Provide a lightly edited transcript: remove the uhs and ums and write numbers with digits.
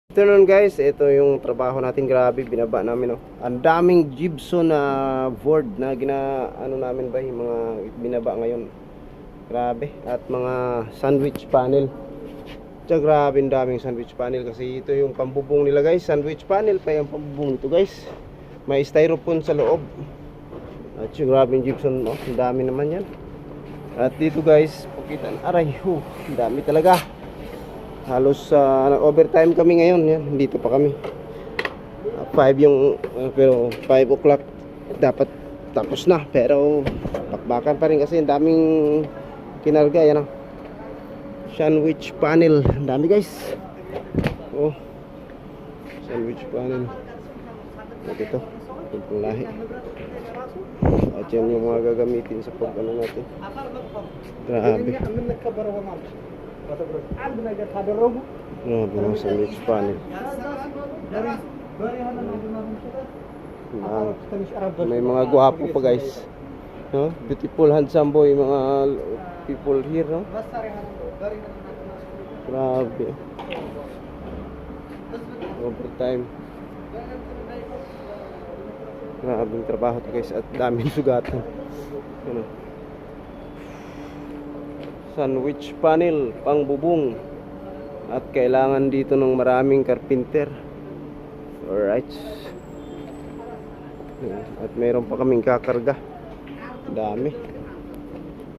Afternoon guys, ito yung trabaho natin. Grabe, binaba namin oh. Ang daming gypsum na board na namin ba yung mga binaba ngayon. Grabe, at mga sandwich panel. Tsaka grabe, ang daming sandwich panel kasi ito yung pambubong nila guys. Sandwich panel pa yung pambubong nito guys. May styrofoam sa loob. At yung grabe yung gypsum, oh. Ang dami naman yan. At dito guys, pakita, aray, ang dami talaga. Halos overtime kami ngayon. Yan, dito pa kami. 5 yung pero 5 o'clock dapat tapos na. Pero bakbakan pa rin kasi ang daming kinarga. Yan ang sandwich panel. Ang dami guys. Oh, sandwich panel. At ito, itong lahi. At yan yung mga gagamitin sa pag-ano natin. Grabe. Grabe mga sandwich panel. May mga guwapo pa guys, no? Beautiful, handsome boy, mga people here, no? Grabe. Overtime. Grabing trabaho to guys. At daming sugatan, ano? Sandwich panel, pang bubong. At kailangan dito ng maraming carpenter. Alright. At mayroon pa kaming kakarga. Dami.